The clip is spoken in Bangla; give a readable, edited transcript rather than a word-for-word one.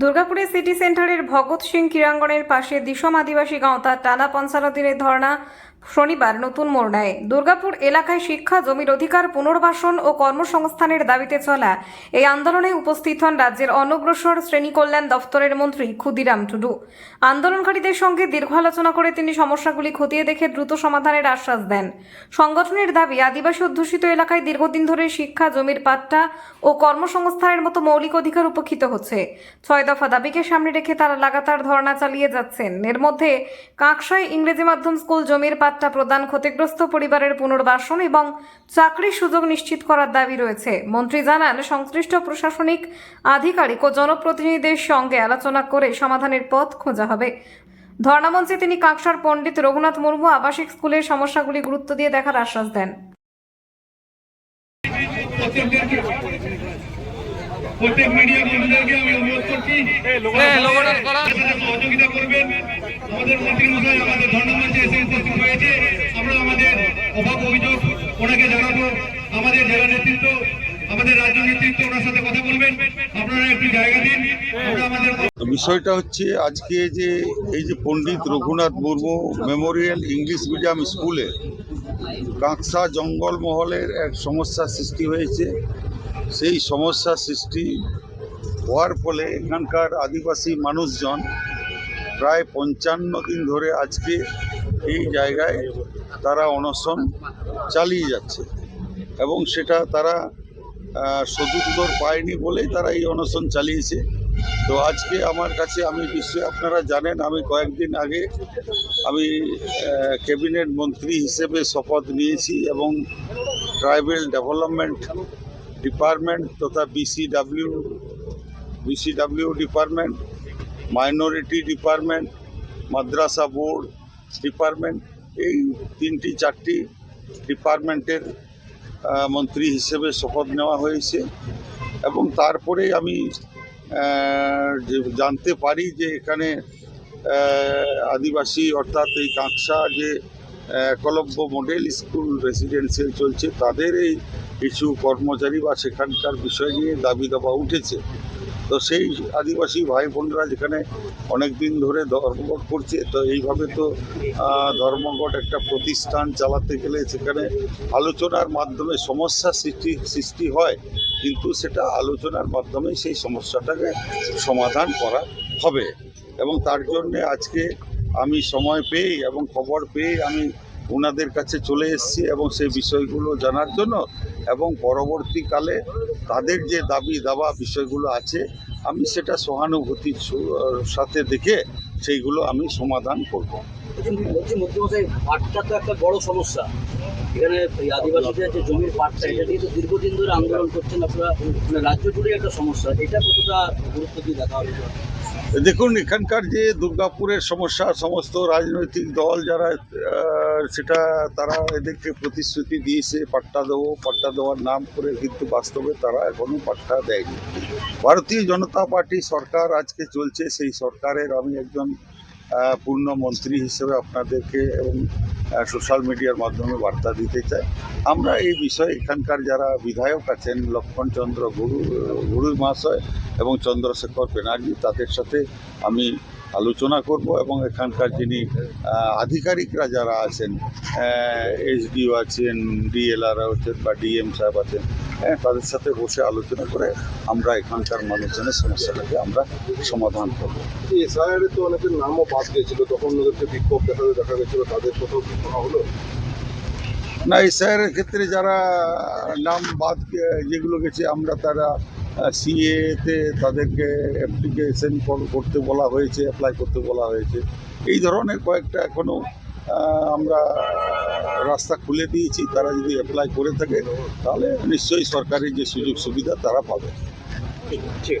দুর্গাপুরে সিটি সেন্টারের ভগৎ সিং ক্রীড়াঙ্গনের পাশে দিসম আদিবাসী গাঁও তার টানা ৫৫ দিনের ধর্না শনিবার নতুন মোড় নেয়। দুর্গাপুর এলাকায় শিক্ষা, জমির অধিকার, পুনর্বাসন ও কর্মসংস্থানের দাবিতে চলা এই আন্দোলনে উপস্থিত হন রাজ্যের অনগ্রসর শ্রেণী কল্যাণ দফতরের মন্ত্রী ক্ষুদিরাম টুডু। আন্দোলনকারীদের সঙ্গে দীর্ঘ আলোচনা করে তিনি সমস্যাগুলি খতিয়ে দেখে দ্রুত সমাধানের আশ্বাস দেন। সংগঠনের দাবি, আদিবাসী অধ্যুষিত এলাকায় দীর্ঘদিন ধরে শিক্ষা, জমির পাট্টা ও কর্মসংস্থানের মতো মৌলিক অধিকার উপেক্ষিত হচ্ছে। ৬ দফা দাবিকে সামনে রেখে তারা লাগাতার ধর্ণা চালিয়ে যাচ্ছেন। এর মধ্যে কাঁকসায় ইংরেজি মাধ্যম স্কুল জমির পাট্টা প্রদান, ক্ষতিগ্রস্ত পরিবারের পুনর্বাসন এবং চাকরির সুযোগ নিশ্চিত করার দাবি রয়েছে। মন্ত্রী জানান, সংশ্লিষ্ট প্রশাসনিক আধিকারিক ও জনপ্রতিনিধিদের সঙ্গে আলোচনা করে সমাধানের পথ খোঁজা হবে। ধর্ণামঞ্চে তিনি কাঁকসার পণ্ডিত রঘুনাথ মুর্মু আবাসিক স্কুলের সমস্যাগুলি গুরুত্ব দিয়ে দেখার আশ্বাস দেন। প্রত্যেক মিডিয়া বন্ধুদেরকে আমি অনুরোধ করছি সহযোগিতা করবেন। আমাদের মন্ত্রী মশাই আমাদের ধর্ণামঞ্চে এসে উপস্থিত হয়েছে। আমরা আমাদের অভাব অভিযোগ ওনাকে জানাবো। আমাদের জেলা নেতৃত্ব, আমাদের রাজ্য নেতৃত্ব ওনার সাথে কথা বলবেন। আপনারা একটু জায়গা দিন। বিষয়টা হচ্ছে, আজকে যে এই যে Pandit Raghunath Murmu memorial English medium স্কুলে কাঁকসা জঙ্গলমহলের এক সমস্যার সৃষ্টি হয়েছে। সেই সমস্যা সৃষ্টি হওয়ার ফলে এখানকার আদিবাসী মানুষজন প্রায় ৫৫ দিন ধরে আজকে এই জায়গায় তারা অনশন চালিয়ে যাচ্ছে এবং সেটা তারা সদুত্তর পায়নি বলেই তারা এই অনশন চালিয়েছে। তো আজকে আমার কাছে, আমি নিশ্চয়ই আপনারা জানেন, আমি কয়েকদিন আগে আমি ক্যাবিনেট মন্ত্রী হিসেবে শপথ নিয়েছি এবং ট্রাইবাল ডেভেলপমেন্ট ডিপার্টমেন্ট তথা বিসিডাব্লিউ ডিপার্টমেন্ট, মাইনরিটি ডিপার্টমেন্ট, মাদ্রাসা বোর্ড ডিপার্টমেন্ট, এই ৩-৪টি ডিপার্টমেন্টের মন্ত্রী হিসেবে শপথ নেওয়া হয়েছে। এবং তারপরে আমি জানতে পারি যে এখানে আদিবাসী অর্থাৎ এই কাঁকসা যে একলব্য মডেল স্কুল রেসিডেন্সিয়াল চলছে, তাদের এই কিছু কর্মচারী বা সেখানকার বিষয় নিয়ে দাবি দাবা উঠেছে। তো সেই আদিবাসী ভাই বোনরা যেখানে অনেক দিন ধরে ধর্মঘট করছে, তো এইভাবে তো ধর্মঘট একটা প্রতিষ্ঠান চালাতে গেলে সেখানে আলোচনার মাধ্যমে সমস্যা সৃষ্টি হয়, কিন্তু সেটা আলোচনার মাধ্যমে সেই সমস্যাটাকে সমাধান করা হবে। এবং তার জন্যে আজকে আমি সময় পেয়ে এবং খবর পেয়ে আমি ওনাদের কাছে চলে এসেছি এবং সেই বিষয়গুলো জানার জন্য, এবং পরবর্তীকালে তাদের যে দাবি দাবা বিষয়গুলো আছে আমি সেটা সহানুভূতির সাথে দেখে সেইগুলো আমি সমাধান করব। পাটটা তো একটা বড় সমস্যা। এখানে আদিবাসীদের যে জমির পাটটা, এটা নিয়ে তো দীর্ঘদিন ধরে আন্দোলন করছেন আপনারা, রাজ্য জুড়ে একটা সমস্যা। এটা কতটা গুরুত্ব দিয়ে দেখা হবে? দেখুন, এখানকার যে দুর্গাপুরের সমস্যা, সমস্ত রাজনৈতিক দল যারা সেটা তারা এদেরকে প্রতিশ্রুতি দিয়েছে পাট্টা দেবো, পাট্টা দেওয়ার নাম করে, কিন্তু বাস্তবে তারা এখনো পাট্টা দেয়নি। ভারতীয় জনতা পার্টি সরকার আজকে চলছে, সেই সরকারের আমি একজন পূর্ণ মন্ত্রী হিসেবে আপনাদেরকে এবং সোশ্যাল মিডিয়ার মাধ্যমে বার্তা দিতে চাই। আমরা এই বিষয়ে এখানকার যারা বিধায়ক আছেন, লক্ষ্মণ চন্দ্র গুরু মহাশয় এবং চন্দ্রশেখর ব্যানার্জি, তাদের সাথে আমি আলোচনা করব এবং এখানকার যিনি আধিকারিকরা যারা আছেন, এসডিও আছেন, ডিএলআর আছেন বা ডিএম সাহেব আছেন, তাদের সাথে বসে আলোচনা করে আমরা এখানকার মানুষজনের সমস্যাটাকে আমরা সমাধান করব। এসআইআরে তো অনেকের নামও বাদ গিয়েছিল, তখন ওদেরকে বিক্ষোভ দেখা গেছিল, তাদের কোথাও কি করা হলো? না, এসআইআরের ক্ষেত্রে যারা নাম বাদ যেগুলো গেছে, আমরা তারা সিএতে তাদেরকে অ্যাপ্লিকেশন করতে বলা হয়েছে, অ্যাপ্লাই করতে বলা হয়েছে। এই ধরনের কয়েকটা এখনও আমরা রাস্তা খুলে দিয়েছি। তারা যদি অ্যাপ্লাই করে থাকে তাহলে নিশ্চয়ই সরকারি যে সুযোগ সুবিধা তারা পাবে। ঠিক আছে।